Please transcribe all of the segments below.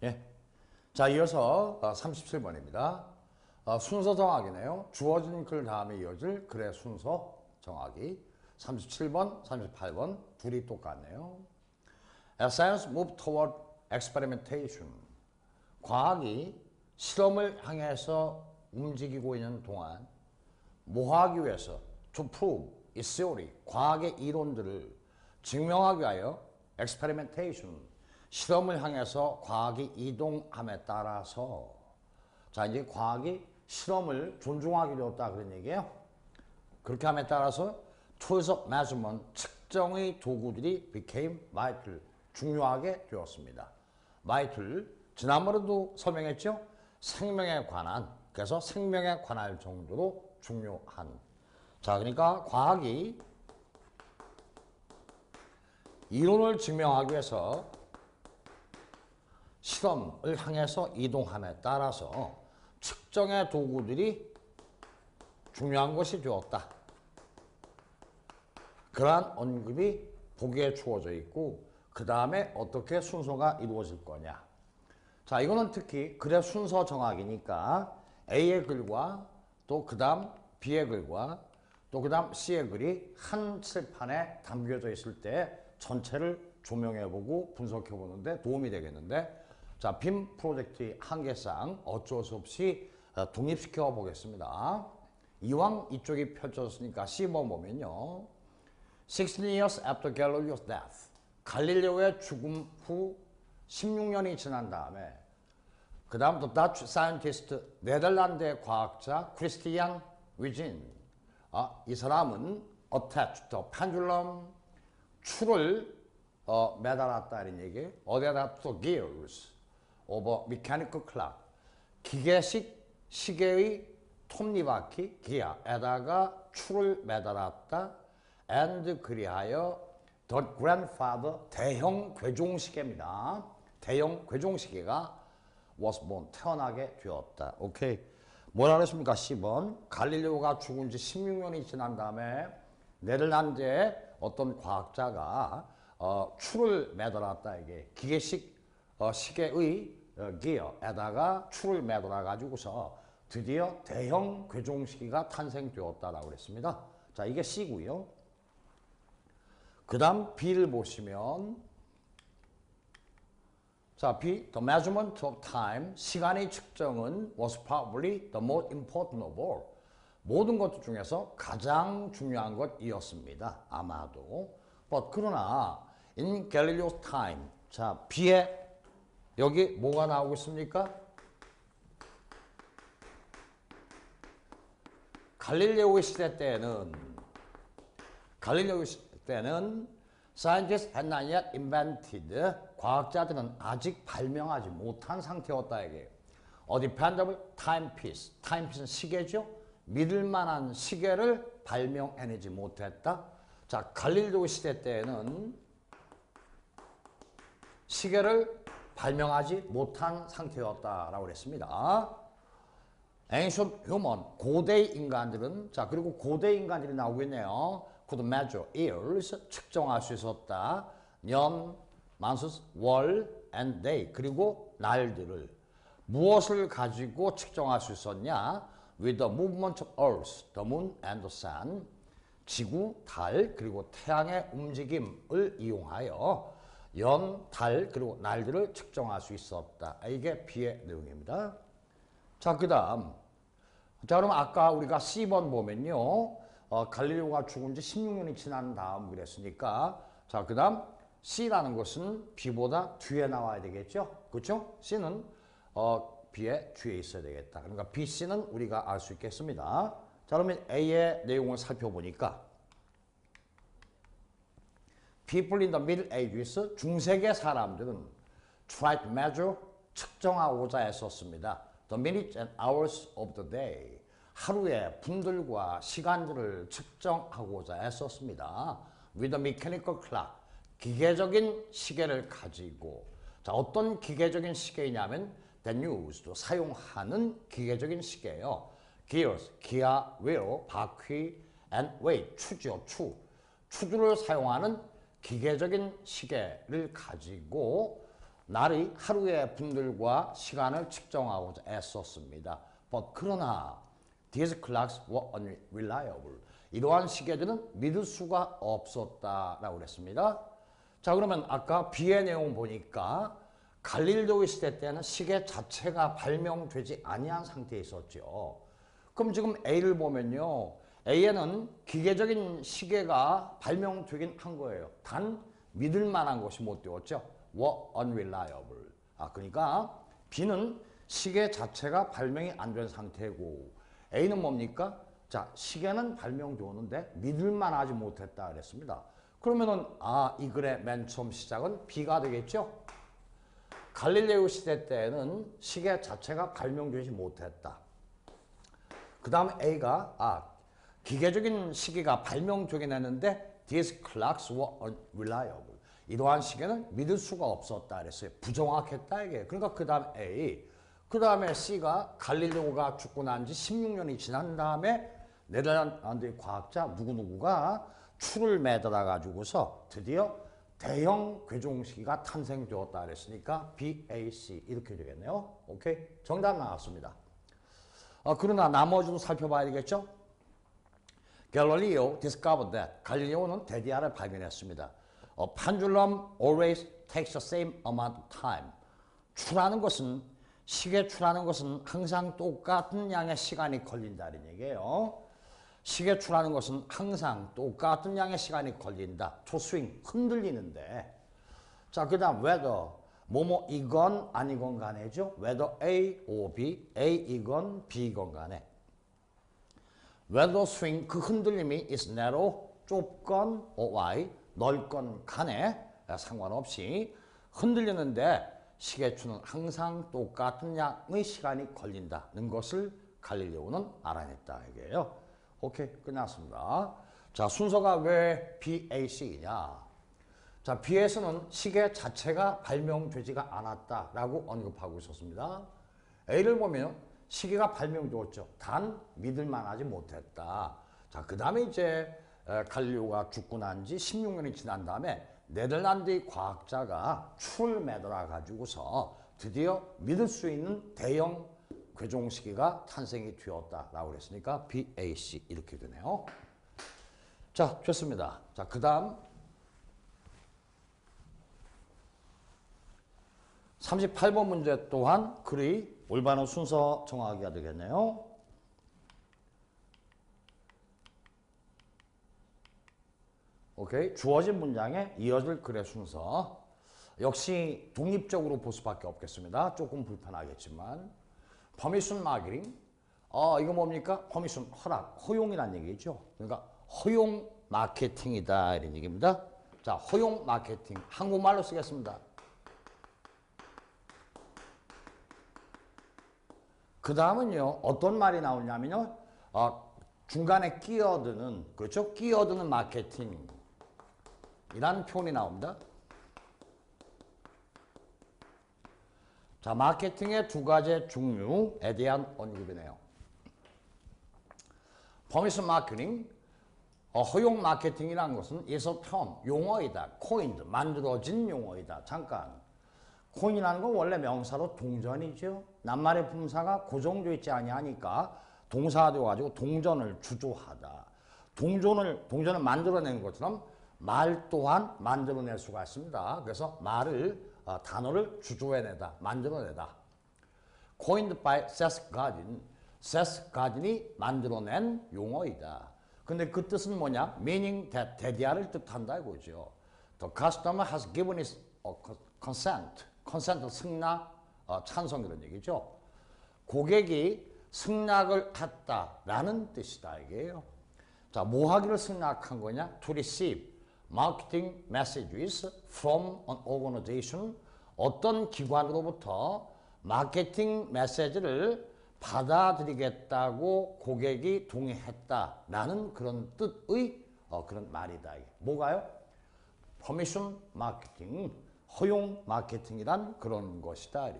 예. 자, 이어서 37번입니다. 순서 정하기네요. 주어진 글 다음에 이어질 글의 순서 정하기. 37번, 38번 둘이 똑같네요. As science moved toward experimentation. 과학이 실험을 향해서 움직이고 있는 동안 뭐 하기 위해서 to prove its theory, 과학의 이론들을 증명하기 위하여 experimentation, 실험을 향해서 과학이 이동함에 따라서 자 이제 과학이 실험을 존중하게 되었다 그런 얘기예요. 그렇게 함에 따라서 tools of measurement, 측정의 도구들이 became vital, 중요하게 되었습니다. vital, 지난번에도 설명했죠? 생명에 관한, 그래서 생명에 관할 정도로 중요한. 자, 그러니까 과학이 이론을 증명하기 위해서 실험을 향해서 이동함에 따라서 측정의 도구들이 중요한 것이 되었다. 그러한 언급이 보기에 주어져 있고 그 다음에 어떻게 순서가 이루어질 거냐. 자, 이거는 특히 글의 순서 정하기니까 A의 글과 또 그 다음 B의 글과 또 그 다음 C의 글이 한 칠판에 담겨져 있을 때 전체를 조명해보고 분석해보는데 도움이 되겠는데 자, 빔 프로젝트의 한계상 어쩔 수 없이 독립시켜 보겠습니다. 이왕 이쪽이 펼쳐졌으니까 C번 보면요. 16 years after Galileo's death. 갈릴레오의 죽음 후 16년이 지난 다음에 그 다음 또 Dutch scientist, 네덜란드의 과학자 크리스티안 위진. 이 사람은 attached the pendulum, 추를 매달았다 이런 얘기. 어디에다 또 gears over mechanical clock, 기계식 시계의 톱니바퀴 기아에다가 추를 매달았다. and 그리하여 the grandfather, 대형 괴종시계입니다. 대형 괴종시계가 was born, 태어나게 되었다. 오케이. 뭐라 그랬습니까? 10번. 갈릴레오가 죽은 지 16년이 지난 다음에 네덜란드의 어떤 과학자가 추를 매달았다. 이게 기계식 시계의 기어에다가 추를 매달아 가지고서 드디어 대형 괴종시계가 탄생되었다라고 그랬습니다. 자, 이게 C고요. 그 다음 B를 보시면 자, B, the measurement of time, 시간의 측정은 was probably the most important of all. 모든 것 중에서 가장 중요한 것이었습니다. 아마도. But 그러나 in Galileo's time, 자, B에 여기 뭐가 나오고 있습니까? 갈릴레오의 시대 때는 scientists had not yet invented, 과학자들은 아직 발명하지 못한 상태였다 이게. A dependable timepiece, timepiece는 시계죠. 믿을 만한 시계를 발명해내지 못했다. 자, 갈릴레오 시대 때에는 시계를 발명하지 못한 상태였다라고 그랬습니다. Ancient human, 고대 인간들은, 자, 그리고 고대 인간들이 나오고 있네요. could measure years, 측정할 수 있었다. 년, months, 월, and day, 그리고 날들을. 무엇을 가지고 측정할 수 있었냐? With the movement of earth, the moon and the sun, 지구, 달, 그리고 태양의 움직임을 이용하여 연, 달, 그리고 날들을 측정할 수 있었다. 이게 B의 내용입니다. 자, 그 다음. 자, 그럼 아까 우리가 C번 보면요. 갈릴레오가 죽은 지 16년이 지난 다음 그랬으니까. 자, 그 다음 C라는 것은 B보다 뒤에 나와야 되겠죠? 그렇죠? C는 B의 뒤에 있어야 되겠다. 그러니까 B, C는 우리가 알 수 있겠습니다. 자, 그러면 A의 내용을 살펴보니까 People in the Middle Ages, 중세기 사람들은 try to measure, 측정하고자 했었습니다. The minutes and hours of the day, 하루의 분들과 시간들을 측정하고자 했었습니다. With a mechanical clock, 기계적인 시계를 가지고. 자, 어떤 기계적인 시계이냐면 that used, 사용하는 기계적인 시계예요. Gears, 기아, wheel, 바퀴, and weight, 추죠, 추주를 사용하는 기계적인 시계를 가지고 날이 하루의 분들과 시간을 측정하고자 애썼습니다. 그러나 these clocks were unreliable. 이러한 시계들은 믿을 수가 없었다라고 그랬습니다. 자, 그러면 아까 B의 내용 보니까 갈릴레오 시대 때는 시계 자체가 발명되지 아니한 상태에 있었죠. 그럼 지금 A를 보면요. A에는 기계적인 시계가 발명되긴 한 거예요. 단 믿을 만한 것이 못 되었죠. were unreliable. 그러니까 B는 시계 자체가 발명이 안 된 상태고 A는 뭡니까? 자, 시계는 발명되었는데 믿을 만하지 못했다 그랬습니다. 그러면은 이 글의 맨 처음 시작은 B가 되겠죠? 갈릴레오 시대 때는 시계 자체가 발명되지 못했다. 그 다음 A가 기계적인 시계가 발명되긴 했는데 these clocks were unreliable. 이러한 시계는 믿을 수가 없었다 그랬어요. 부정확했다 이게. 그러니까 그 다음 A. 그 다음에 C가 갈릴레오가 죽고 난 지 16년이 지난 다음에 네덜란드 과학자 누구누구가 추를 매달아 가지고서 드디어 대형 궤종시계가 탄생되었다 그랬으니까 BAC 이렇게 되겠네요. 오케이? 정답 나왔습니다. 그러나 나머지도 살펴봐야 되겠죠? Galileo discovered that 갈릴레오는 데디아를 발견했습니다. A pendulum always takes the same amount of time. 추라는 것은 시계 추라는 것은 항상 똑같은 양의 시간이 걸린다는 얘기예요. 시계 추라는 것은 항상 똑같은 양의 시간이 걸린다. to swing, 흔들리는데. 자, 그 다음 whether, 뭐뭐이건 아니건 간에죠. whether A or B, A이건 B이건 간에. whether swing, 그 흔들림이 is narrow, 좁건 or wide, 넓건 간에 상관없이 흔들리는데 시계추는 항상 똑같은 양의 시간이 걸린다는 것을 갈릴레오는 알아냈다 이게요. 오케이, 끝났습니다. 자, 순서가 왜 BAC이냐? 자, B에서는 시계 자체가 발명되지가 않았다라고 언급하고 있었습니다. A를 보면 시계가 발명되었죠. 단 믿을 만하지 못했다. 자, 그 다음에 이제 갈릴레오가 죽고 난 지 16년이 지난 다음에 네덜란드의 과학자가 추를 매달아 가지고서 드디어 믿을 수 있는 대형 궤종시계가 탄생이 되었다라고 그랬으니까 BAC 이렇게 되네요. 자, 좋습니다. 자, 그 다음 38번 문제 또한 글의 올바른 순서 정하기가 되겠네요. 오케이. 주어진 문장에 이어질 글의 순서. 역시 독립적으로 볼 수밖에 없겠습니다. 조금 불편하겠지만. 퍼미션 마케팅. 이거 뭡니까? 퍼미션, 허락, 허용이란 얘기죠. 그러니까 허용 마케팅이다 이런 얘기입니다. 자, 허용 마케팅. 한국말로 쓰겠습니다. 그 다음은요. 어떤 말이 나오냐면요. 중간에 끼어드는, 그렇죠? 끼어드는 마케팅. 이라는 표현이 나옵니다. 자, 마케팅의 두 가지 종류에 대한 언급이네요. 퍼미션 마케팅, 허용 마케팅이라는 것은 is a term, 용어이다. coined, 만들어진 용어이다. 잠깐. coin이라는 건 원래 명사로 동전이죠. 낱말의 품사가 고정되어 있지 아니하니까 동사가 되어가지고 동전을 주조하다. 동전을 만들어내는 것처럼 말 또한 만들어낼 수가 있습니다. 그래서 단어를 주조해내다, 만들어내다. Coined by Seth Godin. Seth Godin이 만들어낸 용어이다. 근데 그 뜻은 뭐냐? Meaning that 대디아를 뜻한다 이거죠. The customer has given his consent. consent 승낙, 찬성 이런 얘기죠. 고객이 승낙을 했다라는 뜻이다 이게요. 자, 뭐 하기를 승낙한 거냐? To receive marketing messages from an organization. 어떤 기관으로부터 마케팅 메시지를 받아들이겠다고 고객이 동의했다라는 그런 뜻의 그런 말이다. 뭐가요? 퍼미션 마케팅, 허용 마케팅이란 그런 것이다.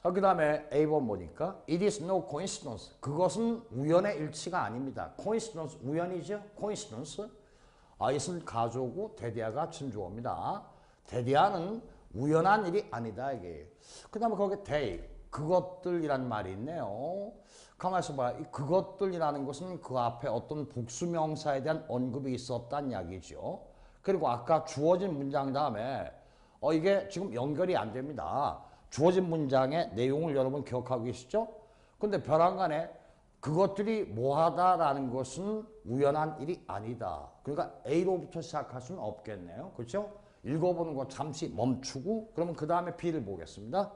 자, 그 다음에 A번 보니까 It is no coincidence. 그것은 우연의 일치가 아닙니다. coincidence, 우연이죠? coincidence. 이것은 가조고 대디아가 진주어입니다. 대디하는 우연한 일이 아니다 이게. 그 다음에 거기에 they, 그것들이란 말이 있네요. 가만히 있어봐. 이 그것들이라는 것은 그 앞에 어떤 복수명사에 대한 언급이 있었단 이야기죠. 그리고 아까 주어진 문장 다음에 이게 지금 연결이 안 됩니다. 주어진 문장의 내용을 여러분 기억하고 계시죠? 근데 벼랑간에 그것들이 뭐하다라는 것은 우연한 일이 아니다. 그러니까 A로부터 시작할 수는 없겠네요. 그렇죠? 읽어보는 거 잠시 멈추고 그러면 그 다음에 B를 보겠습니다.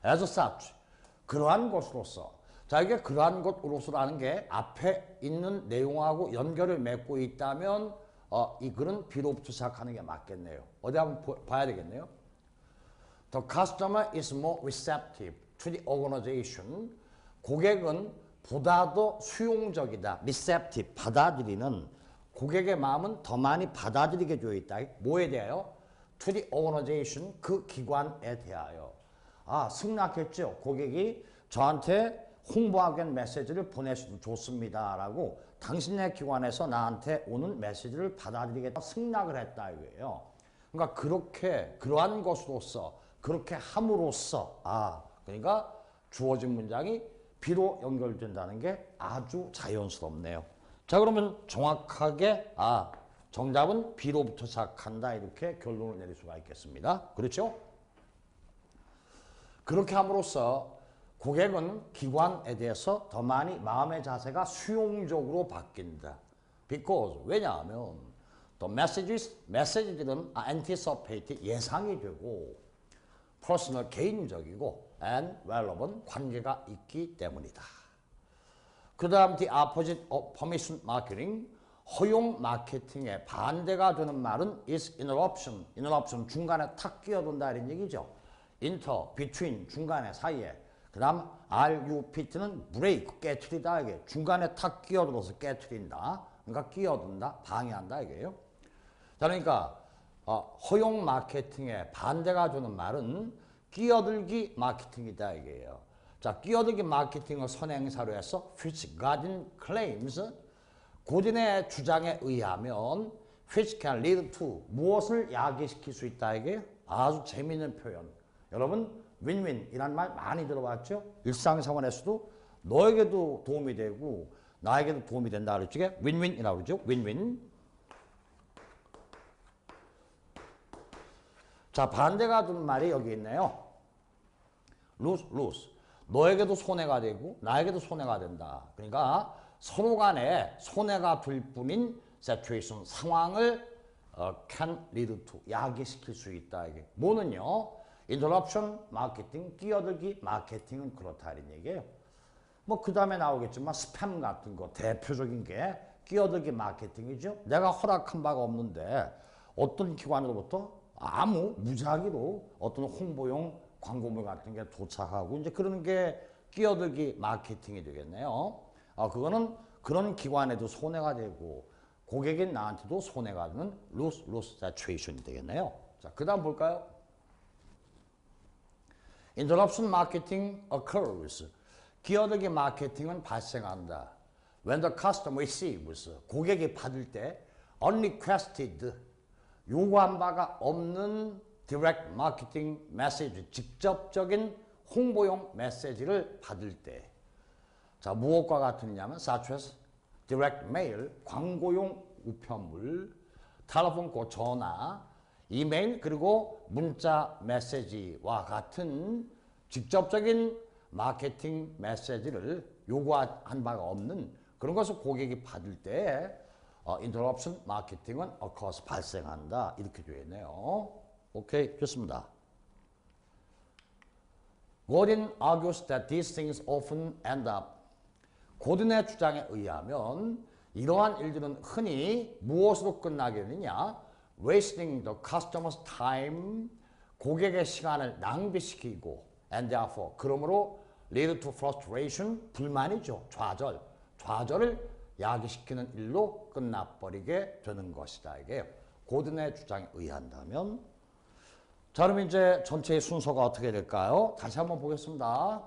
As such, 그러한 것으로서. 자, 이게 그러한 것으로서라는 게 앞에 있는 내용하고 연결을 맺고 있다면 이 글은 B로부터 시작하는 게 맞겠네요. 어디 한번 봐야 되겠네요. The customer is more receptive to the organization. 고객은 보다 더 수용적이다. receptive, 받아들이는. 고객의 마음은 더 많이 받아들이게 되어 있다. 뭐에 대하여? To the organization, 그 기관에 대하여. 승낙했죠. 고객이 저한테 홍보하기 위한 메시지를 보내주면 좋습니다. 라고 당신네 기관에서 나한테 오는 메시지를 받아들이겠다. 승낙을 했다 이거예요. 그러니까 그러한 것으로서, 그렇게 함으로써, 그러니까 주어진 문장이 B로 연결된다는 게 아주 자연스럽네요. 자, 그러면 정확하게 정답은 B로부터 시작한다 이렇게 결론을 내릴 수가 있겠습니다. 그렇죠? 그렇게 함으로써 고객은 기관에 대해서 더 많이 마음의 자세가 수용적으로 바뀐다. Because, 왜냐하면 the 메시지들은 anticipate, 예상이 되고 personal, 개인적이고 and relevant, 관계가 있기 때문이다. 그 다음 the opposite of permission marketing, 허용 마케팅의 반대가 되는 말은 is interruption. interruption, 중간에 탁 끼어든다 이런 얘기죠. inter, between, 중간에 사이에. 그 다음 RUPT는 break, 깨트리다 이게. 중간에 탁 끼어들어서 깨트린다. 그러니까 끼어든다, 방해한다 이게요. 자, 그러니까 허용 마케팅의 반대가 되는 말은 끼어들기 마케팅이다 이게요. 자, 끼어들기 마케팅을 선행사로 해서 which Godin claims, 고딘의 주장에 의하면 which can lead to, 무엇을 야기시킬 수 있다 이게 아주 재미있는 표현. 여러분 윈윈이란 말 많이 들어봤죠? 일상생활에서도 너에게도 도움이 되고 나에게도 도움이 된다 그랬죠? 윈윈이라고 그러죠? 윈윈. 자, 반대가 되는 말이 여기 있네요. lose, lose. 너에게도 손해가 되고 나에게도 손해가 된다. 그러니까 서로 간에 손해가 될 뿐인 situation, 상황을 can lead to, 야기시킬 수 있다. 이게 뭐는요? interruption 마케팅, 끼어들기 마케팅은 그렇다 이런 얘기예요. 뭐 그 다음에 나오겠지만 스팸 같은 거 대표적인 게 끼어들기 마케팅이죠. 내가 허락한 바가 없는데 어떤 기관으로부터 아무 무작위로 어떤 홍보용 광고물 같은 게 도착하고 이제 그러는 게 끼어들기 마케팅이 되겠네요. 그거는 그런 기관에도 손해가 되고 고객인 나한테도 손해가 되는 lose situation이 되겠네요. 자, 그 다음 볼까요? Interruption marketing occurs. 끼어들기 마케팅은 발생한다. When the customer receives, 고객이 받을 때 unrequested, 요구한 바가 없는 direct marketing message, 직접적인 홍보용 메시지를 받을 때. 자, 무엇과 같으냐면 such as direct mail, 광고용 우편물, telephone call, 전화, 이메일, 그리고 문자 메시지와 같은 직접적인 마케팅 메시지를 요구한 바가 없는 그런 것을 고객이 받을 때 interruption 마케팅은 occurs, 발생한다. 이렇게 되어 있네요. 오케이, 좋습니다. Godin argues that these things often end up. 고든의 주장에 의하면 이러한 일들은 흔히 무엇으로 끝나게 되느냐? Wasting the customer's time, 고객의 시간을 낭비시키고 and therefore, 그러므로 lead to frustration, 불만이죠. 좌절을 야기시키는 일로 끝나버리게 되는 것이다. 이게 고든의 주장에 의한다면. 자, 그럼 이제 전체의 순서가 어떻게 될까요? 다시 한번 보겠습니다.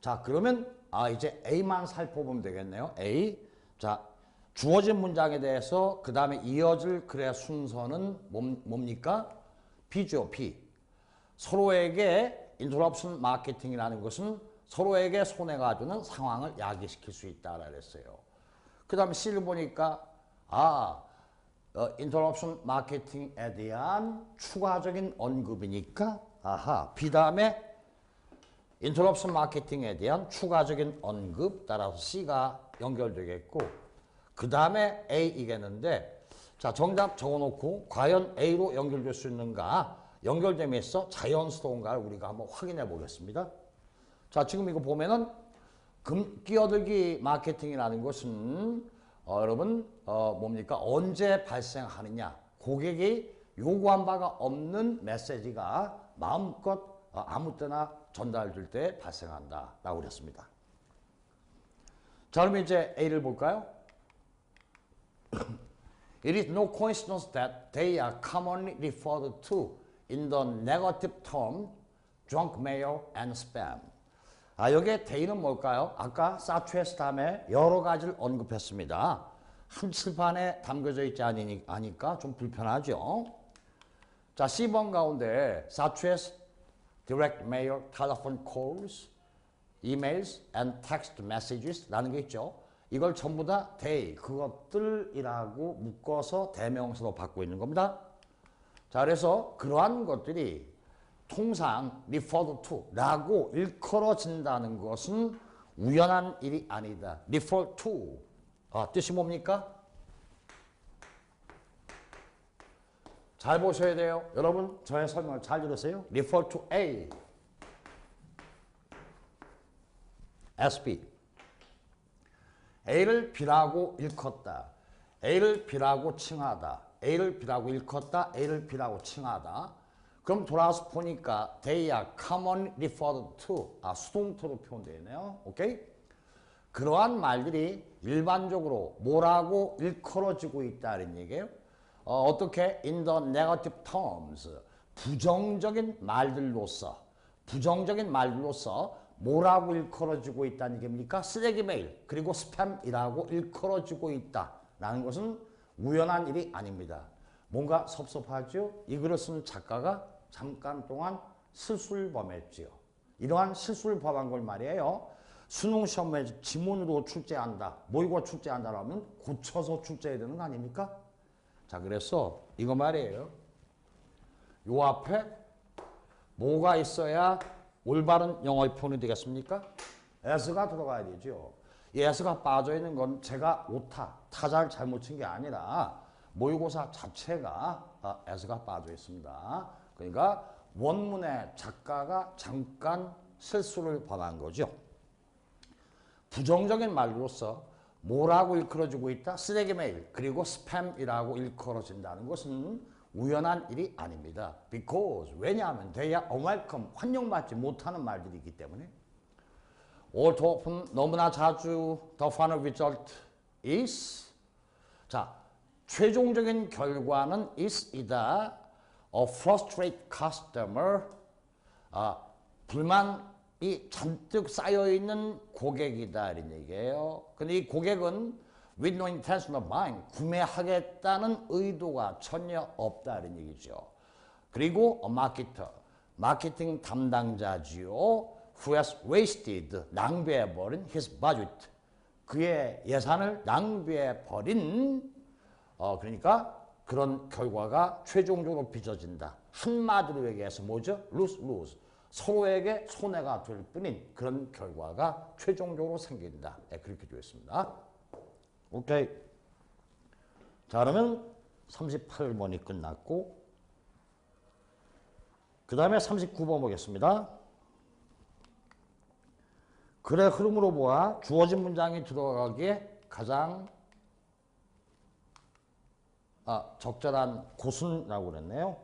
자, 그러면 이제 A만 살펴보면 되겠네요. A. 자, 주어진 문장에 대해서 그 다음에 이어질 글의 순서는 뭡니까? B죠, B. 서로에게 인터럽션 마케팅이라는 것은 서로에게 손해가 주는 상황을 야기시킬 수 있다라 그랬어요. 그 다음에 C를 보니까 인터럽션 마케팅에 대한 추가적인 언급이니까 B 다음에 인터럽션 마케팅에 대한 추가적인 언급 따라서 C가 연결되겠고 그 다음에 A이겠는데 자 정답 적어놓고 과연 A로 연결될 수 있는가 연결됨에 있어 자연스러운가를 우리가 한번 확인해 보겠습니다. 자 지금 이거 보면은 끼어들기 마케팅이라는 것은 여러분 뭡니까 언제 발생하느냐 고객이 요구한 바가 없는 메시지가 마음껏 아무 때나 전달될 때 발생한다 라고 그랬습니다. 자 그럼 이제 A를 볼까요? It is no coincidence that they are commonly referred to in the negative term junk mail and spam. 여기에 They는 뭘까요? 아까 사투에스 다음에 여러 가지를 언급했습니다. 한 칠판에 담겨져 있지 않으니까 좀 불편하죠. 자, C번 가운데 사투에스 direct mail, telephone calls, emails and text messages 라는 게 있죠. 이걸 전부 다 they, 그것들이라고 묶어서 대명사로 받고 있는 겁니다. 자, 그래서 그러한 것들이 통상 referred to 라고 일컬어진다는 것은 우연한 일이 아니다. refer to 뜻이 뭡니까? 잘 보셔야 돼요. 여러분 저의 설명을 잘 들으세요. refer to A, SB. A를 B라고 일컫다. A를 B라고 칭하다. A를 B라고 일컫다. A를 B라고 칭하다. 그럼 돌아와서 보니까 they are commonly referred to. 수동태로 표현되어 있네요. 오케이? 그러한 말들이 일반적으로 뭐라고 일컬어지고 있다는 얘기예요. 어떻게? In the negative terms. 부정적인 말들로서 뭐라고 일컬어지고 있다는 얘기입니까? 쓰레기 메일 그리고 스팸이라고 일컬어지고 있다라는 것은 우연한 일이 아닙니다. 뭔가 섭섭하죠? 이 글을 쓴 작가가 잠깐 동안 실수를 범했지요. 이러한 실수를 범한 걸 말이에요. 수능 시험에 지문으로 출제한다, 모의고사 출제한다라면 고쳐서 출제해야 되는 거 아닙니까? 자, 그래서 이거 말이에요. 요 앞에 뭐가 있어야 올바른 영어의 표현이 되겠습니까? as가 들어가야 되죠. 이 as가 빠져있는 건 제가 오타, 타자를 잘못 친 게 아니라 모의고사 자체가 as가 빠져 있습니다. 그러니까 원문의 작가가 잠깐 실수를 범한 거죠. 부정적인 말로서 뭐라고 일컬어지고 있다? 쓰레기 메일 그리고 스팸이라고 일컬어진다는 것은 우연한 일이 아닙니다. Because 왜냐하면 they are unwelcome 환영받지 못하는 말들이기 때문에 all too often 너무나 자주 the final result is 자 최종적인 결과는 is이다. A frustrated customer 불만이 잔뜩 쌓여있는 고객이다 이런 얘기예요. 근데 이 고객은 with no intention of buying 구매하겠다는 의도가 전혀 없다 이런 얘기죠. 그리고 a marketer 마케팅 담당자지요. who has wasted 낭비해버린 his budget 그의 예산을 낭비해버린 그러니까 그런 결과가 최종적으로 빚어진다. 한마디로 얘기해서 뭐죠? lose lose 서로에게 손해가 될 뿐인 그런 결과가 최종적으로 생긴다. 네, 그렇게 되어 있습니다. 오케이. 자, 그러면 38번이 끝났고 그 다음에 39번 보겠습니다. 글의 흐름으로 보아 주어진 문장이 들어가기에 가장 적절한 곳은라고 그랬네요.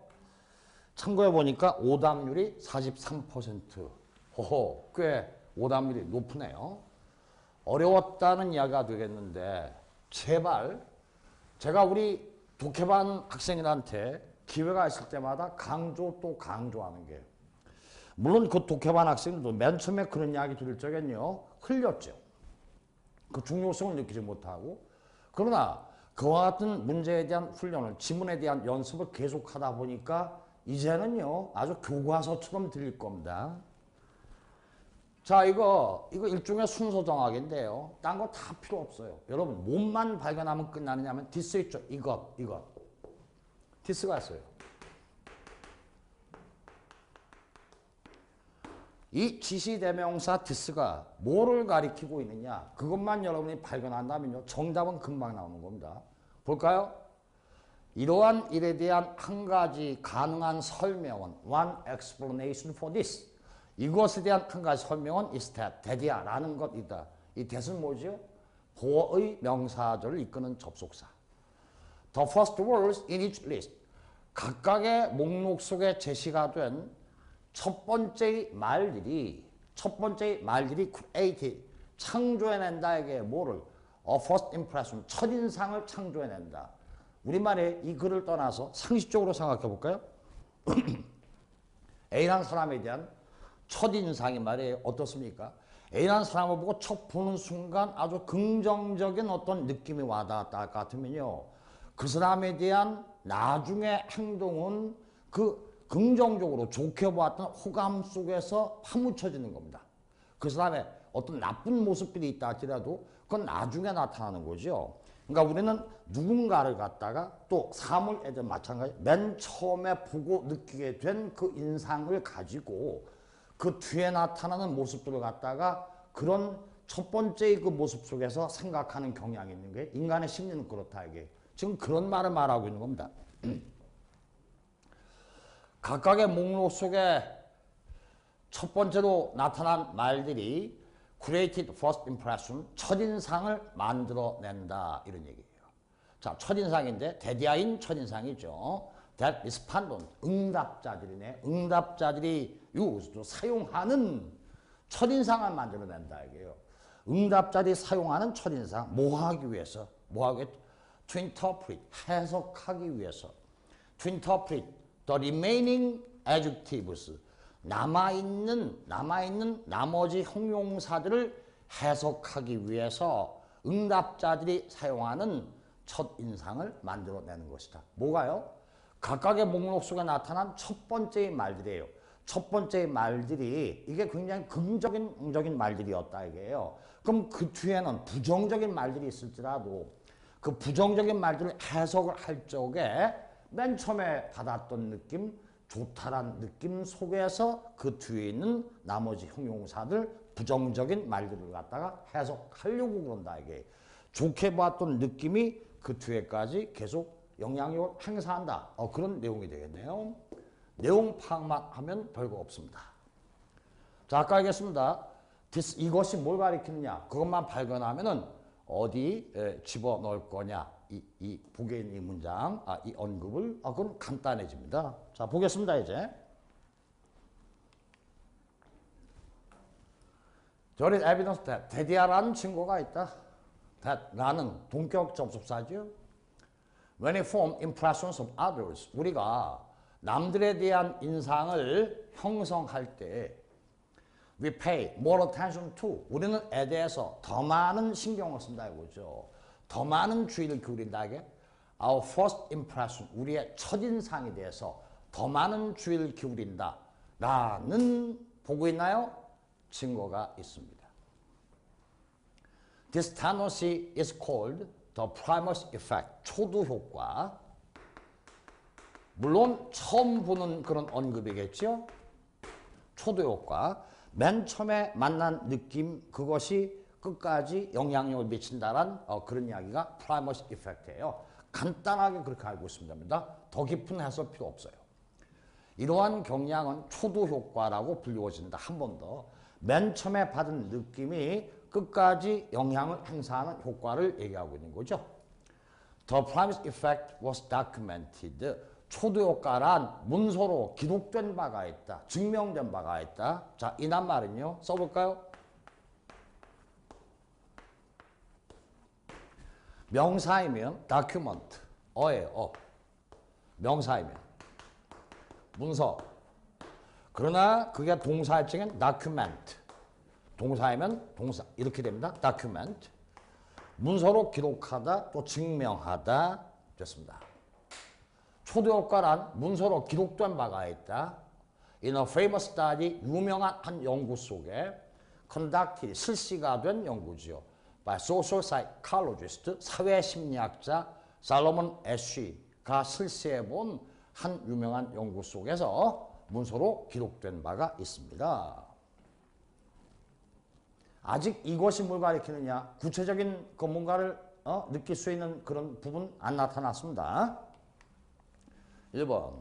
참고해 보니까 오답률이 43%. 호호, 꽤 오답률이 높으네요. 어려웠다는 이야기가 되겠는데 제발 제가 우리 독해반 학생들한테 기회가 있을 때마다 강조 또 강조하는 게 물론 그 독해반 학생들도 맨 처음에 그런 이야기 들을 적엔요 흘렸죠. 그 중요성을 느끼지 못하고 그러나 그와 같은 문제에 대한 훈련을, 지문에 대한 연습을 계속하다 보니까 이제는요 아주 교과서처럼 들릴 겁니다. 자, 이거 일종의 순서 정학인데요. 딴 거 다 필요 없어요. 여러분 몸만 발견하면 끝나느냐면 디스 있죠. 이것 디스가 있어요. 이 지시대명사 디스가 뭐를 가리키고 있느냐, 그것만 여러분이 발견한다면요 정답은 금방 나오는 겁니다. 볼까요? 이러한 일에 대한 한 가지 가능한 설명은 one explanation for this. 이것에 대한 한 가지 설명은 is that이야 라는 것이다. 이 that은 뭐죠? 보어의 명사절을 이끄는 접속사. The first words in each list. 각각의 목록 속에 제시가 된 첫 번째 말들이 create, 창조해낸다에게 뭐를? A first impression, 첫인상을 창조해낸다. 우리말에 이 글을 떠나서 상식적으로 생각해 볼까요? A라는 사람에 대한 첫인상이 말이에요. 어떻습니까? A라는 사람을 보고 첫 보는 순간 아주 긍정적인 어떤 느낌이 와닿았다 할 것 같으면요, 그 사람에 대한 나중의 행동은 그 긍정적으로 좋게 보았던 호감 속에서 파묻혀지는 겁니다. 그 사람의 어떤 나쁜 모습들이 있다 할지라도 그건 나중에 나타나는 거죠. 그러니까 우리는 누군가를 갖다가 또 사물에도 마찬가지, 맨 처음에 보고 느끼게 된 그 인상을 가지고 그 뒤에 나타나는 모습들을 갖다가 그런 첫 번째 그 모습 속에서 생각하는 경향이 있는 게 인간의 심리는 그렇다, 이게. 지금 그런 말을 말하고 있는 겁니다. 각각의 목록 속에 첫 번째로 나타난 말들이 created first impression, 첫인상을 만들어낸다, 이런 얘기예요. 자, 첫인상인데 대디아인 첫인상이죠. That respondent, 응답자들이네. 응답자들이 used, 사용하는 첫인상을 만들어낸다, 이게요. 응답자들이 사용하는 첫인상, 뭐 하기 위해서? 뭐 하기 위해서? To interpret, 해석하기 위해서. To interpret the remaining adjectives, 남아있는 나머지 형용사들을 해석하기 위해서 응답자들이 사용하는 첫인상을 만들어내는 것이다. 뭐가요? 각각의 목록 속에 나타난 첫 번째의 말들이에요. 첫 번째의 말들이 이게 굉장히 긍정적인 말들이었다, 이게요. 그럼 그 뒤에는 부정적인 말들이 있을지라도 그 부정적인 말들을 해석을 할 적에 맨 처음에 받았던 느낌, 좋다란 느낌 속에서 그 뒤에 있는 나머지 형용사들, 부정적인 말들을 갖다가 해석하려고 그런다, 이게. 좋게 봤던 느낌이 그 뒤에까지 계속 영향력을 행사한다. 그런 내용이 되겠네요. 내용 파악만 하면 별거 없습니다. 자, 아까 얘기했습니다. 이것이 뭘 가리키느냐, 그것만 발견하면은 어디에 집어넣을 거냐, 이 보기에 있는 이 문장, 이 언급을, 그건 간단해집니다. 자, 보겠습니다, 이제. There is evidence that, 대디아라는 증거가 있다. that라는 동격 접속사죠. When we form impressions of others, 우리가 남들에 대한 인상을 형성할 때 we pay more attention to, 우리는 에 대해서 더 많은 신경을 쓴다, 이거죠. 더 많은 주의를 기울인다, 이게. Our first impression, 우리의 첫인상에 대해서 더 많은 주의를 기울인다 라는 보고 있나요? 증거가 있습니다. This tendency is called the primus effect, 초두 효과. 물론 처음 보는 그런 언급이겠죠. 초두 효과. 맨 처음에 만난 느낌, 그것이 끝까지 영향력을 미친다란 그런 이야기가 primus effect예요. 간단하게 그렇게 알고 있습니다. 더 깊은 해설 필요 없어요. 이러한 경향은 초두 효과라고 불리워진다. 한 번 더. 맨 처음에 받은 느낌이 끝까지 영향을 행사하는 효과를 얘기하고 있는 거죠. The primus effect was documented. 초두 효과란 문서로 기록된 바가 있다. 증명된 바가 있다. 자, 이 낱말은요. 써볼까요? 명사이면 document, 어예요. 명사이면 문서. 그러나 그게 동사일 적엔 document. 동사이면 동사. 이렇게 됩니다. document. 문서로 기록하다 또 증명하다 됐습니다. 초도효과란 문서로 기록된 바가 있다. In a famous study, 유명한 한 연구 속에 conducted, 실시가 된 연구지요. by social psychologist, 사회심리학자 살로몬 애쉬가 실시해본 한 유명한 연구 속에서 문서로 기록된 바가 있습니다. 아직 이것이 뭘 가리키느냐? 구체적인 그 뭔가를 느낄 수 있는 그런 부분 안 나타났습니다. 1번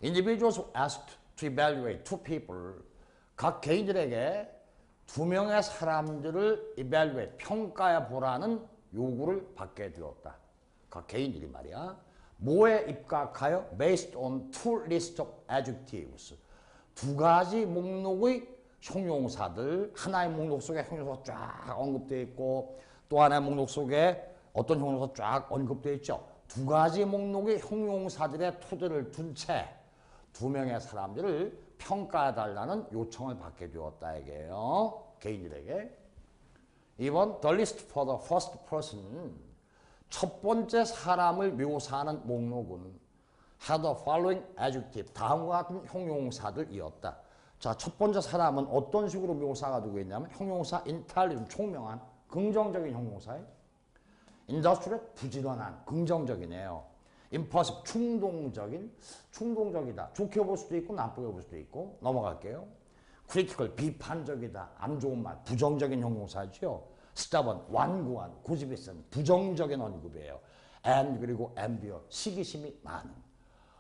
Individuals asked to evaluate two people. 각 개인들에게 두 명의 사람들을 evaluate, 평가해 보라는 요구를 받게 되었다. 각 개인들이 말이야. 뭐에 입각하여? Based on two lists of adjectives. 두 가지 목록의 형용사들, 하나의 목록 속에 형용사가 쫙 언급되어 있고 또 하나의 목록 속에 어떤 형용사가 쫙 언급되어 있죠. 두 가지 목록의 형용사들의 토대를 둔 채 두 명의 사람들을 평가해달라는 요청을 받게 되었다 이게요. 개인들에게. 2번 The list for the first person. 첫 번째 사람을 묘사하는 목록은 had the following adjective. 다음과 같은 형용사들이었다. 자, 첫 번째 사람은 어떤 식으로 묘사가 되고 있냐면 형용사 intelligent, 총명한, 긍정적인 형용사예요. industrial, 부지런한, 긍정적이네요. impulsive, 충동적이다. 좋게 볼 수도 있고 나쁘게 볼 수도 있고. 넘어갈게요. critical, 비판적이다. 안 좋은 말, 부정적인 형용사죠. stubborn, 완고한, 고집이 센, 부정적인 언급이에요. and 그리고 envious, 시기심이 많은.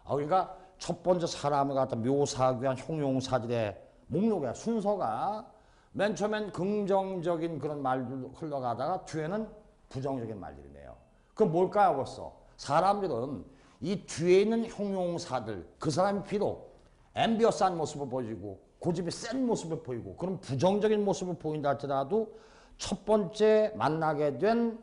그러니까 첫 번째 사람을 갖다 묘사하기 위한 형용사들의 목록의 순서가 맨 처음엔 긍정적인 그런 말들 흘러가다가 뒤에는 부정적인 말들이네요. 그럼 뭘까요 벌써? 사람들은 이 뒤에 있는 형용사들, 그 사람이 비록 앰비어스한 모습을 보이고 고집이 센 모습을 보이고 그런 부정적인 모습을 보인다 할지라도 첫 번째 만나게 된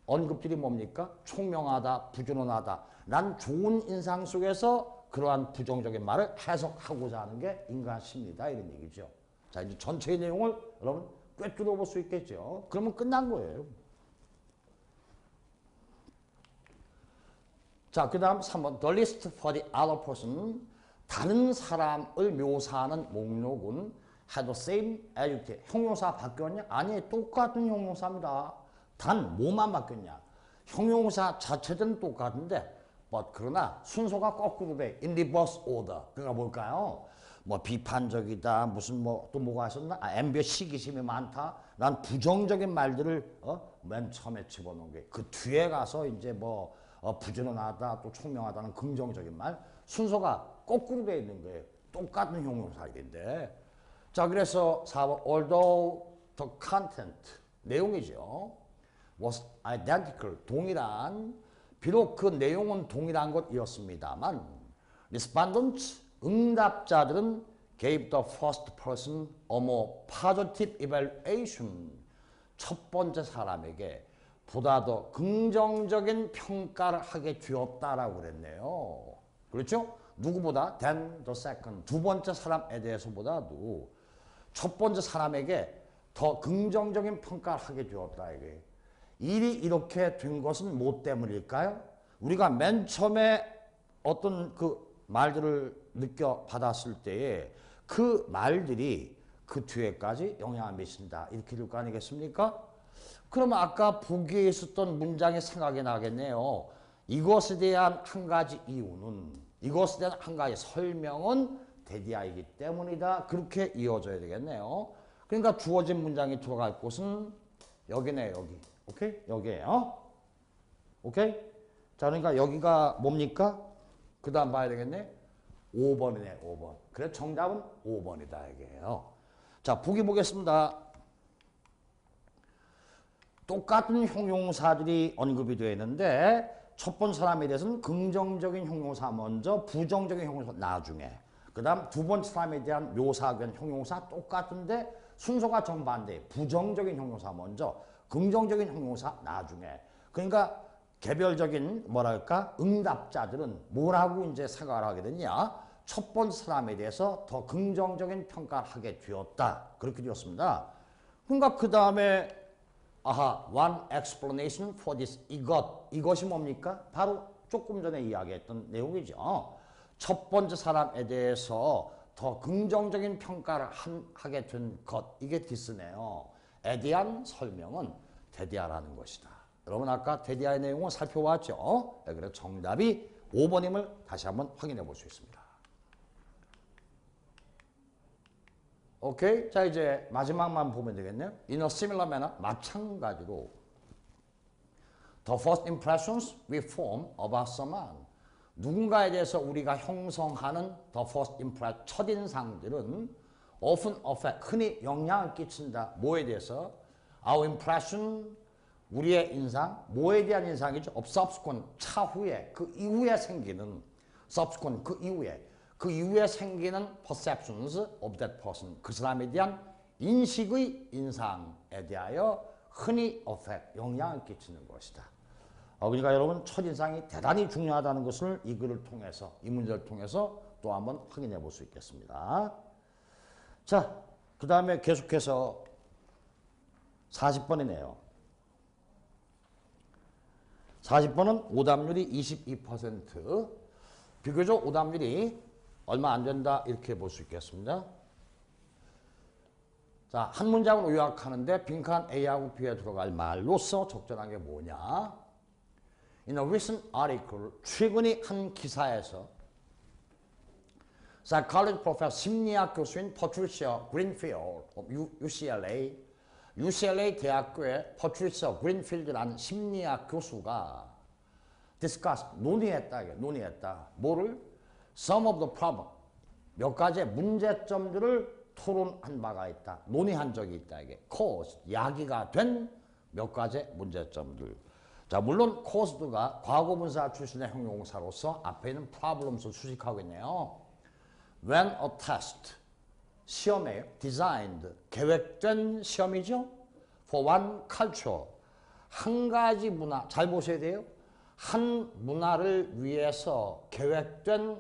언급들이 뭡니까? 총명하다, 부지런하다. 난 좋은 인상 속에서 그러한 부정적인 말을 해석하고자 하는 게 인간 심리다 이런 얘기죠. 자, 이제 전체의 내용을 여러분 꿰뚫어 볼 수 있겠죠. 그러면 끝난 거예요. 자, 그 다음 3번 The list for the other person. 다른 사람을 묘사하는 목록은 had the same adjective. 형용사 바뀌었냐? 아니, 똑같은 형용사입니다. 단 뭐만 바뀌었냐? 형용사 자체는 똑같은데 그러나 순서가 거꾸로 돼. in reverse order. 그러니까 뭘까요? 뭐 비판적이다. 무슨 또 뭐가 있었나? 엠비어 시기심이 많다. 난 부정적인 말들을 맨 처음에 집어넣은 게 그 뒤에 가서 이제 부지런하다 또 총명하다는 긍정적인 말 순서가 거꾸로 돼 있는 거예요. 똑같은 형용사인데. 자, 그래서 4번 although the content 내용이죠. was identical 동일한 비록 그 내용은 동일한 것이었습니다만 respondents 응답자들은 gave the first person a more positive evaluation. 첫 번째 사람에게 보다 더 긍정적인 평가를 하게 되었다라고 그랬네요. 그렇죠? 누구보다 than the second. 두 번째 사람에 대해서보다도 첫 번째 사람에게 더 긍정적인 평가를 하게 되었다 이게. 일이 이렇게 된 것은 뭐 때문일까요? 우리가 맨 처음에 어떤 그 말들을 느껴받았을 때에 그 말들이 그 뒤에까지 영향을 미친다. 이렇게 될 거 아니겠습니까? 그러면 아까 보기에 있었던 문장이 생각이 나겠네요. 이것에 대한 한 가지 이유는, 이것에 대한 한 가지 설명은 대디아이기 때문이다. 그렇게 이어져야 되겠네요. 그러니까 주어진 문장이 들어갈 곳은 여기네요. 여기. 오케이? 여기에요. 오케이? 자, 그러니까 여기가 뭡니까? 그 다음 봐야 되겠네. 5번이네. 5번. 그래 정답은 5번이다 이게요. 자, 보기 보겠습니다. 똑같은 형용사들이 언급이 되어 있는데 첫 번째 사람에 대해서는 긍정적인 형용사 먼저, 부정적인 형용사 나중에. 그 다음 두 번째 사람에 대한 묘사하기 위한 형용사 똑같은데 순서가 정반대. 부정적인 형용사 먼저, 긍정적인 형용사 나중에. 그러니까 개별적인 뭐랄까 응답자들은 뭐라고 이제 생각을 하게 되냐? 첫 번째 사람에 대해서 더 긍정적인 평가를 하게 되었다. 그렇게 되었습니다. 그러니까 그 다음에 one explanation for this. 이것이 뭡니까? 바로 조금 전에 이야기했던 내용이죠. 첫 번째 사람에 대해서 더 긍정적인 평가를 하게 된 것, 이게 this네요. 에 대한 설명은 대디아라는 것이다. 여러분 아까 대디아의 내용을 살펴봤죠? 네, 그래서 정답이 5번임을 다시 한번 확인해 볼 수 있습니다. 오케이? 자, 이제 마지막만 보면 되겠네요. In a similar manner, 마찬가지로 The first impressions we form about someone. 누군가에 대해서 우리가 형성하는 the first impression, 첫인상들은 often affect, 흔히 영향을 끼친다. 뭐에 대해서? Our impression, 우리의 인상, 뭐에 대한 인상이죠? Of subsequent, 차후에, 그 이후에 생기는 subsequent, 그 이후에 생기는 perceptions of that person, 그 사람에 대한 인식의 인상에 대하여 흔히 affect, 영향을 끼치는 것이다. 그러니까 여러분 첫인상이 대단히 중요하다는 것을 이 글을 통해서, 이 문제를 통해서 또 한번 확인해 볼 수 있겠습니다. 자, 그 다음에 계속해서 40번이네요. 40번은 오답률이 22%, 비교적 오답률이 얼마 안 된다 이렇게 볼 수 있겠습니다. 자, 한 문장으로 요약하는데 빈칸 A하고 B에 들어갈 말로서 적절한 게 뭐냐? In a recent article, 최근의 한 기사에서 psychology professor, 심리학 교수인 Patricia Greenfield of UCLA 대학교의 Patricia Greenfield라는 심리학 교수가 논의했다. 뭐를? Some of the problem, 몇 가지의 문제점들을 토론한 바가 있다. 논의한 적이 있다. 이게 cause, 야기가 된 몇 가지의 문제점들. 자, 물론 caused가 과거분사 출신의 형용사로서 앞에 있는 problems를 수식하고 있네요. When a test, 시험이에요. Designed, 계획된 시험이죠. For one culture, 한 가지 문화, 잘 보셔야 돼요. 한 문화를 위해서 계획된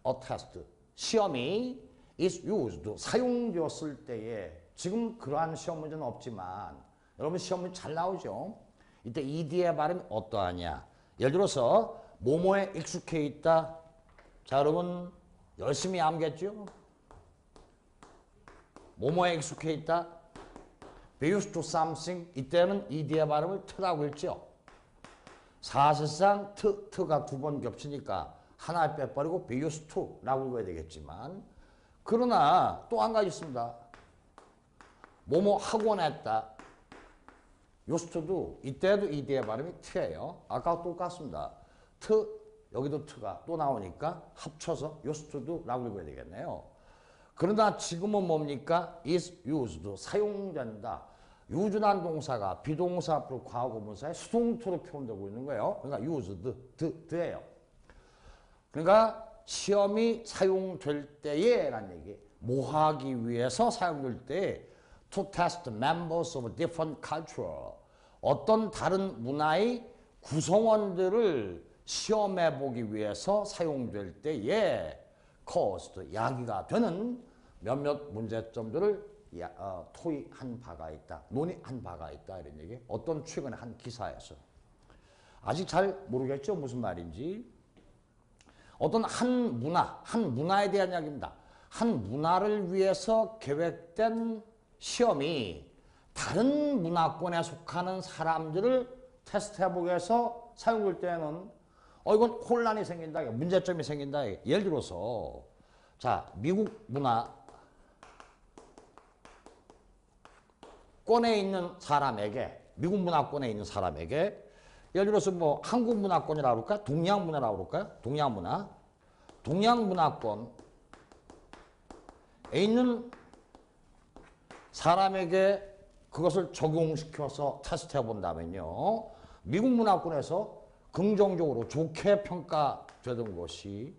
a test, 시험이 is used, 사용되었을 때에, 지금 그러한 시험 문제는 없지만 여러분 시험 문제 잘 나오죠. 이때 ed의 발음이 어떠하냐. 예를 들어서 뭐뭐에 익숙해 있다. 자, 여러분 열심히 암겠죠. 뭐뭐에 익숙해 있다. Be used to something. 이때는 ed의 발음을 트라고 했죠. 사실상 트가 두 번 겹치니까 하나 빼버리고 be used to 라고 읽어야 되겠지만, 그러나 또 한 가지 있습니다. 뭐뭐 하곤 했다. used to도 이때도 ed의 발음이 t예요. 아까 똑같습니다. 여기도 t가 또 나오니까 합쳐서 used to도 라고 읽어야 되겠네요. 그러나 지금은 뭡니까? is used, 사용된다. 유준한 동사가 비동사 앞으로 과거분사에 수동태로 표현되고 있는 거예요. 그러니까 used, 예요. 그러니까 시험이 사용될 때에 라는 얘기, 뭐 하기 위해서 사용될 때 to test members of different culture, 어떤 다른 문화의 구성원들을 시험해 보기 위해서 사용될 때에 caused, 야기가 되는 몇몇 문제점들을 토의한 바가 있다, 논의한 바가 있다, 이런 얘기. 어떤 최근에 한 기사에서. 아직 잘 모르겠죠, 무슨 말인지. 어떤 한 문화에 대한 이야기입니다. 한 문화를 위해서 계획된 시험이 다른 문화권에 속하는 사람들을 테스트해보기 위해서 사용될 때는 이건 혼란이 생긴다, 문제점이 생긴다. 예를 들어서 자, 미국 문화권에 있는 사람에게, 미국 문화권에 있는 사람에게, 예를 들어서 뭐 한국 문화권이라고 그럴까? 동양 문화라고 그럴까요? 동양 문화. 동양 문화권에 있는 사람에게 그것을 적용시켜서 테스트해 본다면요, 미국 문화권에서 긍정적으로 좋게 평가되던 것이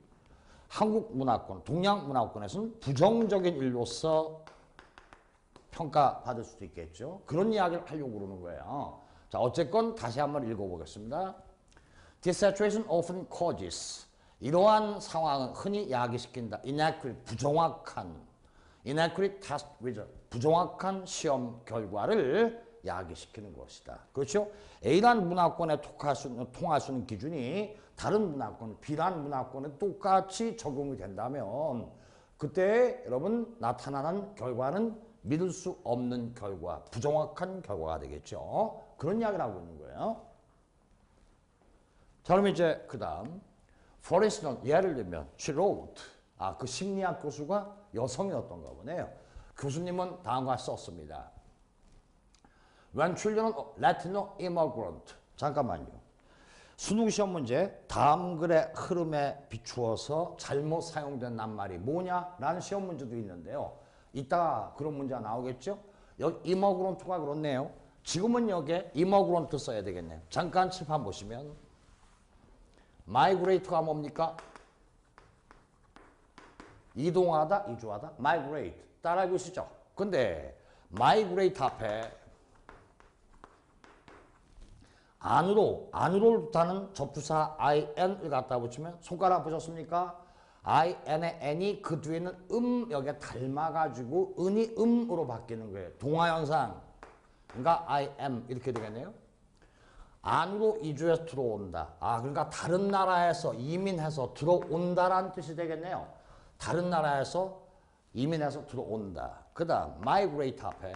한국 문화권, 동양 문화권에서는 부정적인 일로서 평가받을 수도 있겠죠. 그런 이야기를 하려고 그러는 거예요. 자, 어쨌건 다시 한번 읽어보겠습니다. This situation often causes, 이러한 상황은 흔히 야기시킨다. inaccurate, 부정확한, inaccurate test result, 부정확한 시험 결과를 야기시키는 것이다. 그렇죠? A라는 문화권에 통할 수 있는 기준이 다른 문화권, B라는 문화권에 똑같이 적용이 된다면 그때 여러분 나타나는 결과는 믿을 수 없는 결과, 부정확한 결과가 되겠죠. 그런 이야기를 하고 있는 거예요. 자, 그럼 이제 그 다음 For instance, 예를 들면 she wrote. 그 심리학 교수가 여성이었던가 보네요. 교수님은 다음과 썼습니다. When children of Latino immigrant. 잠깐만요. 수능시험 문제 다음 글의 흐름에 비추어서 잘못 사용된 낱말이 뭐냐라는 시험 문제도 있는데요. 이따가 그런 문제가 나오겠죠? 여기 immigrant가 그렇네요. 지금은 여기에 immigrant 써야 되겠네요. 잠깐 칠판 보시면 migrate가 뭡니까? 이동하다, 이주하다, migrate. 따라 해보시죠. 근데 migrate 앞에 안으로를 뜻하는 접두사 in을 갖다 붙이면 손가락 보셨습니까? in의 n이 그 뒤에는 여기에 닮아가지고 은이 음으로 바뀌는 거예요. 동화현상. 그러니까 I am 이렇게 되겠네요. 안으로 이주해서 들어온다. 그러니까 다른 나라에서 이민해서 들어온다라는 뜻이 되겠네요. 다른 나라에서 이민해서 들어온다. 그 다음 migrate 앞에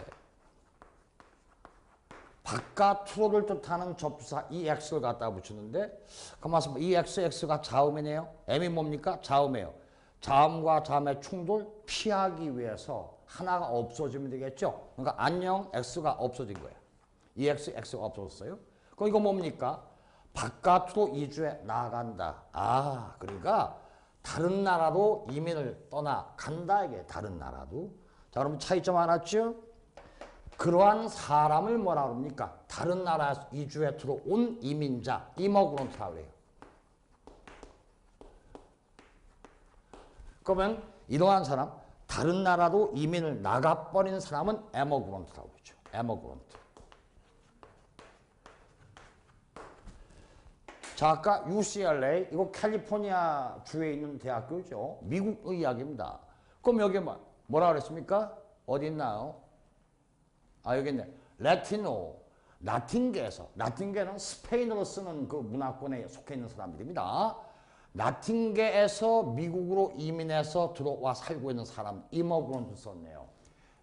바깥으로를 뜻하는 접두사 ex를 갖다 붙이는데 가만있어 봐. ex가 자음이네요. m이 뭡니까? 자음이에요. 자음과 자음의 충돌 피하기 위해서 하나가 없어지면 되겠죠. 그러니까 안녕 x가 없어진 거예요. x가 없어졌어요. 그럼 이거 뭡니까? 바깥으로 이주해 나간다. 그러니까 다른 나라로 이민을 떠나간다. 이게 다른 나라도. 자, 그럼 차이점 알았죠? 그러한 사람을 뭐라 그럽니까? 다른 나라에서 이주해 들어온 이민자, 이머그런트라고 그래요. 그러면 이러한 사람, 다른 나라로 이민을 나가버린 사람은 에머그런트라고 그러죠. 에머그런트. 자, 아까 UCLA, 이거 캘리포니아 주에 있는 대학교죠. 미국의 이야기입니다. 그럼 여기 뭐라 그랬습니까? 어디 있나요? 여기 있네. 라틴계에서. 라틴계는 스페인어로 쓰는 그 문화권에 속해 있는 사람들입니다. 라틴계에서 미국으로 이민해서 들어와 살고 있는 사람, 이머그런트 썼네요.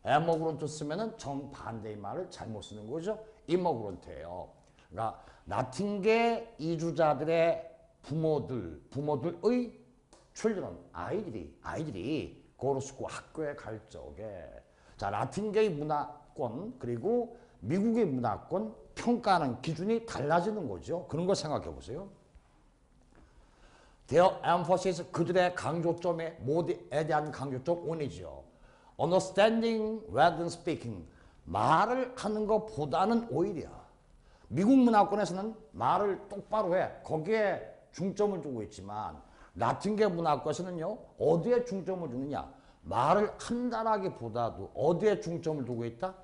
에머그런트 쓰면은 정반대의 말을 잘못 쓰는 거죠. 이머그런트예요. 그러니까 라틴계 이주자들의 부모들의 children, 아이들이 고로스코 학교에 갈 적에 자, 라틴계의 문화권 그리고 미국의 문화권 평가하는 기준이 달라지는 거죠. 그런 거 생각해 보세요. Their emphasis, 그들의 강조점에 뭐에 대한 강조점 원이죠. Understanding rather than speaking. 말을 하는 것보다는 오히려 미국 문화권에서는 말을 똑바로 해. 거기에 중점을 두고 있지만 라틴계 문화권에서는요. 어디에 중점을 두느냐. 말을 한다라기보다도 어디에 중점을 두고 있다?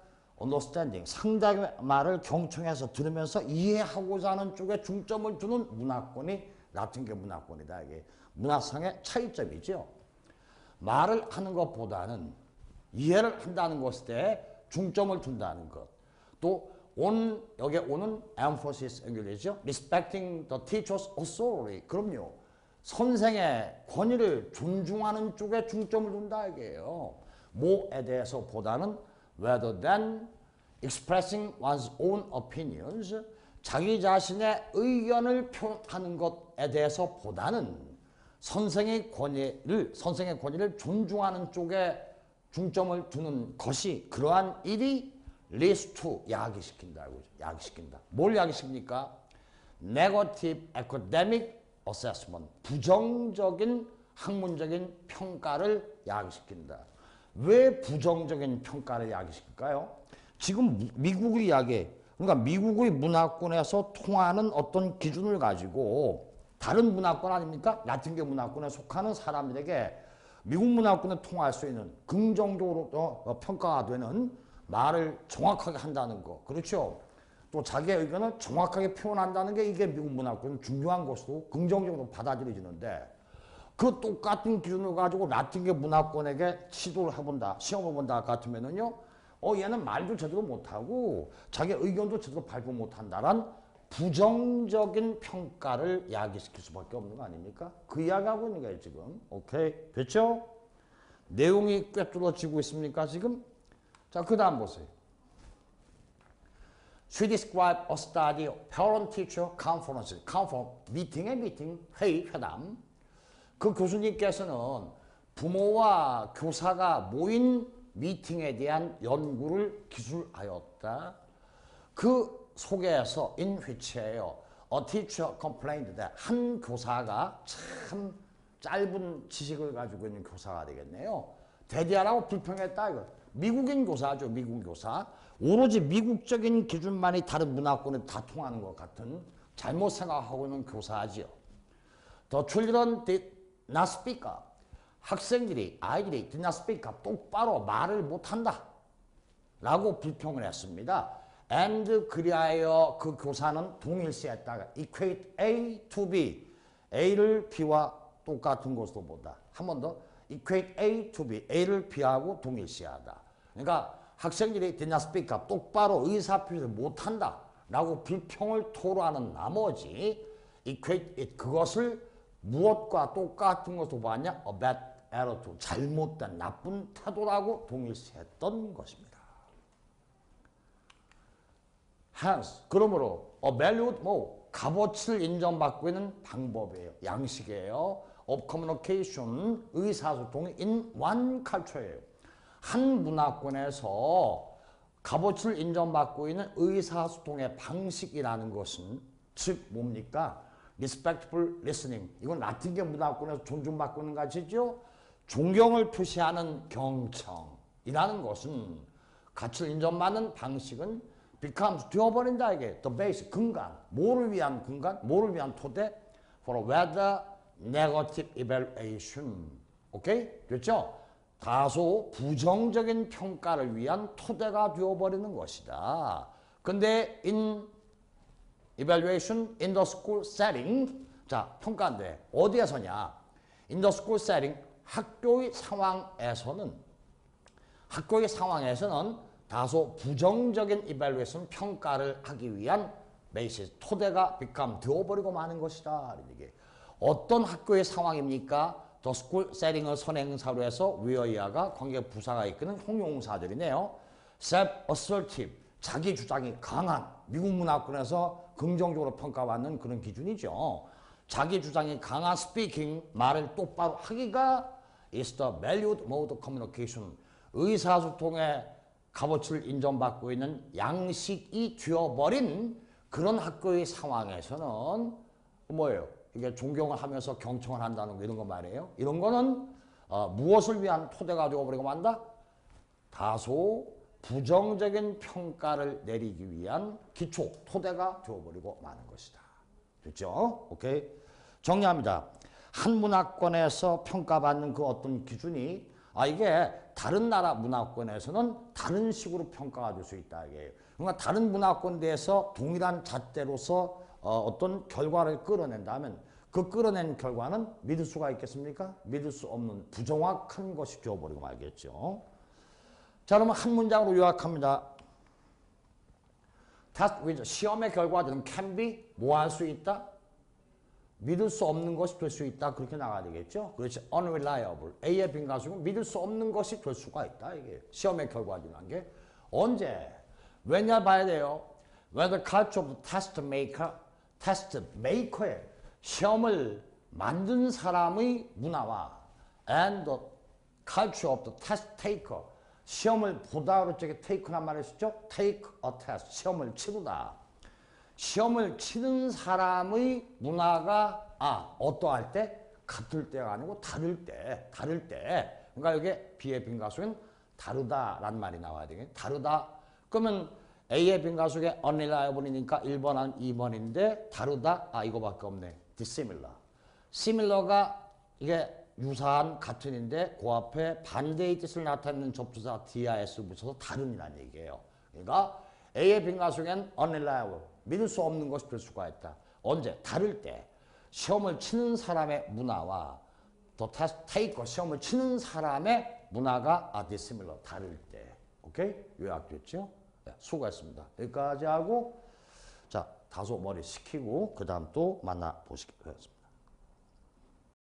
Understanding. 상대의 말을 경청해서 들으면서 이해하고자 하는 쪽에 중점을 두는 문화권이 라틴계 문화권이다. 이게 문화상의 차이점이죠. 말을 하는 것보다는 이해를 한다는 것에 중점을 둔다는 것. 또 여기에 오는 emphasis 연결되죠. Respecting the teacher's authority. 그럼요. 선생의 권위를 존중하는 쪽에 중점을 둔다 이게요. 뭐에 대해서 보다는 rather than expressing one's own opinions. 자기 자신의 의견을 표현하는 것에 대해서 보다는 선생의 권위를 존중하는 쪽에 중점을 두는 것이 그러한 일이 leads to 야기시킨다고. 야기시킨다. 뭘 야기시킵니까? Negative academic assessment. 부정적인 학문적인 평가를 야기시킨다. 왜 부정적인 평가를 야기시킬까요? 지금 미국의 이야기, 그러니까 미국의 문화권에서 통하는 어떤 기준을 가지고 다른 문화권 아닙니까? 라틴계 문화권에 속하는 사람들에게 미국 문화권에 통할 수 있는 긍정적으로 평가가 되는 말을 정확하게 한다는 거. 그렇죠? 또 자기의 의견을 정확하게 표현한다는 게 이게 미국 문화권 중요한 것으로 긍정적으로 받아들여지는데 그 똑같은 기준을 가지고 라틴계 문화권에게 시도를 해본다, 시험을 본다 같으면은요, 얘는 말도 제대로 못하고 자기 의견도 제대로 발표 못한다란 부정적인 평가를 야기시킬 수밖에 없는 거 아닙니까? 그 이야기하고 있는 거예요 지금. 오케이, 됐죠? 내용이 꿰뚫어지고 있습니까 지금? 자, 그 다음 보세요. She described a study of parent-teacher conference. 미팅의 미팅, 회의, 회담. 그 교수님께서는 부모와 교사가 모인 미팅에 대한 연구를 기술하였다. 그 속에서 in which에요. A teacher complained that 한 교사가 참 짧은 지식을 가지고 있는 교사가 되겠네요. 대디하라고 불평했다 이거. 미국인 교사죠. 미국 교사. 오로지 미국적인 기준만이 다른 문화권에 다 통하는 것 같은 잘못 생각하고 있는 교사지요. The children did not speak up. 학생들이, 아이들이 did not speak up. 똑바로 말을 못한다. 라고 불평을 했습니다. And 그리하여 그 교사는 동일시했다가 equate A to B. A를 B와 똑같은 것으로 본다. 한 번 더. equate A to B. A를 B하고 동일시하다. 그러니까 학생들이 did not speak up. 똑바로 의사표시를 못한다. 라고 불평을 토로하는 나머지 equate it. 그것을 무엇과 똑같은 것으로 봤냐? A bad attitude. 잘못된 나쁜 태도라고 동일시했던 것입니다. Hence, 그러므로 a valued 값어치를 인정받고 있는 방법이에요. 양식이에요. of communication, 의사소통이 in one culture예요. 한 문화권에서 값어치를 인정받고 있는 의사소통의 방식이라는 것은 즉 뭡니까? respectful listening. 이건 라틴계 문화권에서 존중받고 있는 것이죠. 존경을 표시하는 경청이라는 것은 가치를 인정받는 방식은 becomes 되어버린다 이게 the base 근간 뭐를 위한 근간 뭐를 위한 토대 for a whether negative evaluation 오케이 됐죠? 다소 부정적인 평가를 위한 토대가 되어버리는 것이다. 근데 in evaluation in the school setting 자 평가인데 어디에서냐? in the school setting 학교의 상황에서는 다소 부정적인 evaluation 평가를 하기 위한 베이스 토대가 become 되어버리고 마는 것이다. 이게 어떤 학교의 상황입니까? The school setting을 선행사로 해서 where야가 관계 부사가 이끄는 형용사들이네요. self-assertive 자기 주장이 강한 미국 문화권에서 긍정적으로 평가받는 그런 기준이죠. 자기 주장이 강한 speaking 말을 똑바로 하기가 is the valued mode of communication 의사소통의 값어치를 인정받고 있는 양식이 되어버린 그런 학교의 상황에서는 뭐예요? 이게 존경을 하면서 경청을 한다는 거 이런 거 말이에요. 이런 거는 무엇을 위한 토대가 되어버리고 만다? 다소 부정적인 평가를 내리기 위한 기초, 토대가 되어버리고 마는 것이다. 됐죠? 오케이? 정리합니다. 한 문화권에서 평가받는 그 어떤 기준이 이게 다른 나라 문화권에서는 다른 식으로 평가가 될 수 있다. 이게. 그러니까 다른 문화권에서 동일한 잣대로서 어떤 결과를 끌어낸다면 그 끌어낸 결과는 믿을 수가 있겠습니까? 믿을 수 없는 부정확한 것이 되어버리고 말겠죠. 자, 그러면 한 문장으로 요약합니다. Test with 시험의 결과들은 can be 뭐 할 수 있다? 믿을 수 없는 것이 될 수 있다. 그렇게 나가야 되겠죠. 그렇지. unreliable. A의 빈가수는 믿을 수 없는 것이 될 수가 있다. 이게 시험의 결과라는 게. 언제? 왜냐 봐야 돼요. When the culture of the test maker의 시험을 만든 사람의 문화와 and the culture of the test taker 시험을 보다 그랬죠. take란 말을 쓰죠. take a test. 시험을 치르다. 시험을 치는 사람의 문화가 어떠할 때? 같을 때가 아니고 다를 때. 그러니까 이게 B의 빈가수는 다르다라는 말이 나와야 되겠네. 다르다. 그러면 A의 빈가수에 unreliable이니까 1번, 2번인데 다르다? 이거밖에 없네. dissimilar. similar가 이게 유사한 같은인데 그 앞에 반대의 뜻을 나타내는 접두사 DIS를 붙여서 다른이라는 얘기예요. 그러니까 A의 빈가수엔 unreliable. 믿을 수 없는 것이 될 수가 있다. 언제? 다를 때. 시험을 치는 사람의 문화와 더 test taker, 시험을 치는 사람의 문화가 dissimilar, 다를 때. 오케이? 요약됐죠? 네, 수고했습니다. 여기까지 하고 자 다소 머리 식히고 그 다음 또 만나 보시겠습니다.